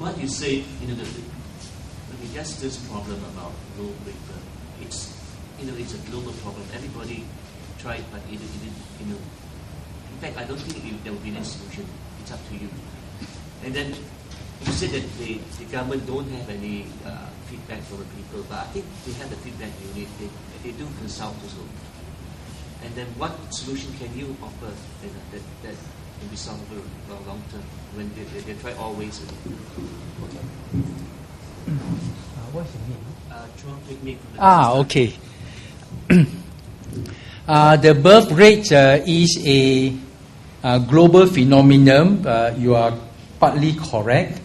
what you say, just this problem about low paper, it's it's a global problem. Everybody tried, but in fact, I don't think there will be any solution. It's up to you. And then you said that the government don't have any feedback from the people, but I think they have the feedback unit. They do consult also. And then what solution can you offer that can be solved for long term when they try all ways? Okay. What's your name? John Picnic. Okay. The birth rate is a global phenomenon. You are partly correct.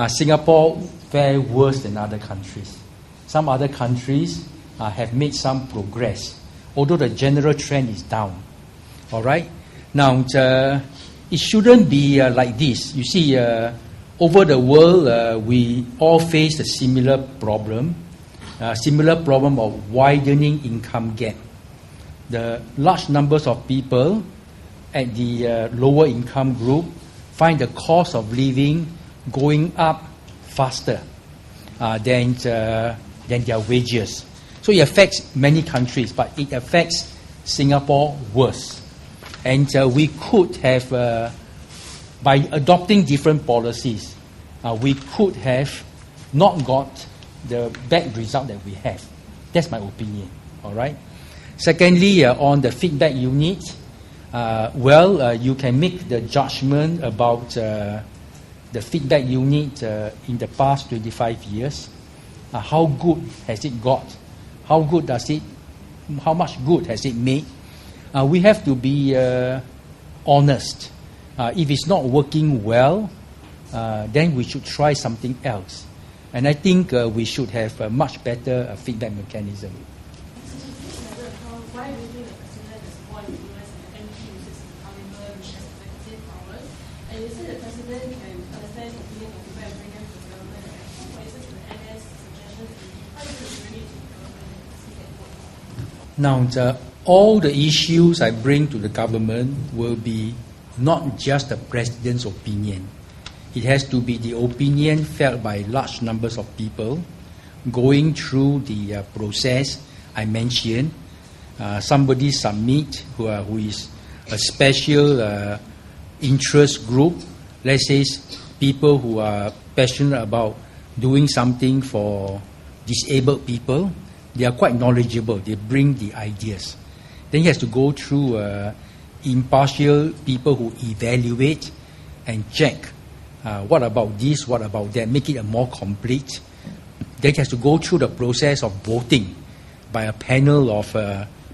Singapore fare worse than other countries. Some other countries have made some progress, although the general trend is down. All right. Now, it shouldn't be like this. You see, over the world, we all face a similar problem of widening income gap. The large numbers of people at the lower income group find the cost of living going up faster than their wages. So it affects many countries, but it affects Singapore worse. And we could have, by adopting different policies, we could have not got the bad result that we have. That's my opinion. All right. Secondly, on the feedback unit, you can make the judgment about the feedback unit in the past 25 years. How good has it got? How much good has it made? We have to be honest. If it's not working well, then we should try something else. And I think we should have a much better feedback mechanism. Why do you think the president has more influence in the MP uses the parliament, which has executive powers? And you say the president can understand the opinion of people and bring them to the government and actually places the NS suggestions. How do you bring it to the government and see that work? Now, all the issues I bring to the government will be not just the president's opinion. It has to be the opinion felt by large numbers of people going through the process I mentioned. Somebody submit who is a special interest group, let's say people who are passionate about doing something for disabled people. They are quite knowledgeable. They bring the ideas. Then he has to go through impartial people who evaluate and check what about this, what about that, make it a more complete. Then he has to go through the process of voting by a panel of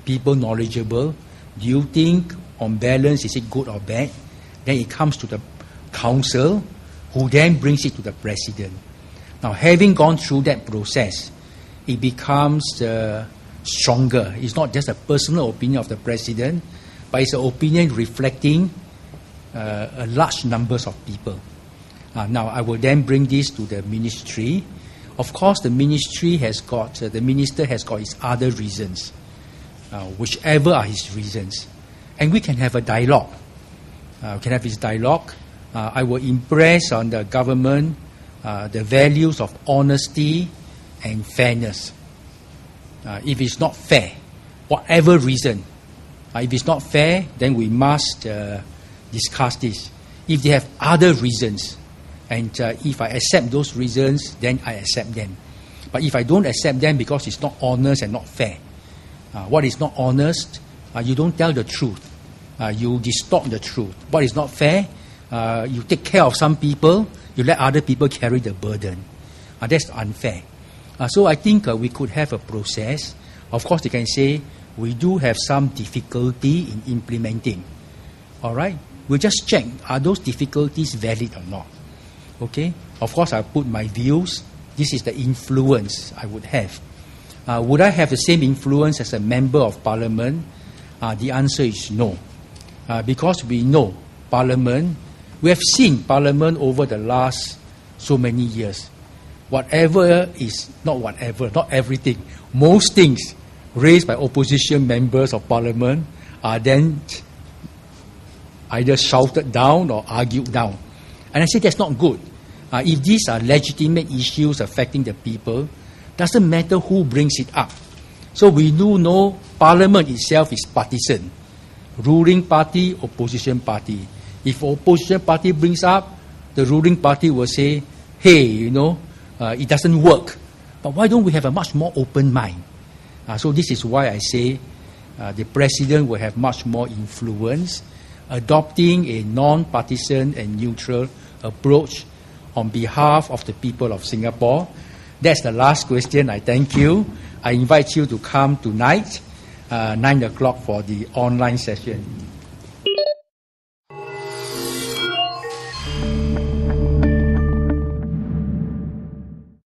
people knowledgeable. Do you think, on balance, is it good or bad? Then it comes to the council, who then brings it to the president. Now, having gone through that process, it becomes stronger. It's not just a personal opinion of the president, but it's an opinion reflecting a large numbers of people. Now, I will then bring this to the ministry. Of course, the ministry has got, the minister has got his other reasons, whichever are his reasons. And we can have a dialogue. We can have his dialogue. I will impress on the government the values of honesty and fairness. If it's not fair, whatever reason, if it's not fair, then we must discuss this. If they have other reasons, and if I accept those reasons, then I accept them. But if I don't accept them because it's not honest and not fair, what is not honest, you don't tell the truth. You distort the truth. What is not fair, you take care of some people, you let other people carry the burden. That's unfair. So I think we could have a process. Of course, they can say, we do have some difficulty in implementing. All right? We'll just check, are those difficulties valid or not? Okay? Of course, I put my views. This is the influence I would have. Would I have the same influence as a member of parliament? The answer is no. Because we know parliament, we have seen parliament over the last so many years. Not everything. Most things raised by opposition members of parliament are then either shouted down or argued down. And I say that's not good. If these are legitimate issues affecting the people, doesn't matter who brings it up. So we do know Parliament itself is partisan. Ruling party, opposition party. If opposition party brings up, the ruling party will say, hey, it doesn't work. But why don't we have a much more open mind? So this is why I say the president will have much more influence, adopting a non-partisan and neutral approach on behalf of the people of Singapore. That's the last question. I thank you. I invite you to come tonight, 9 o'clock for the online session.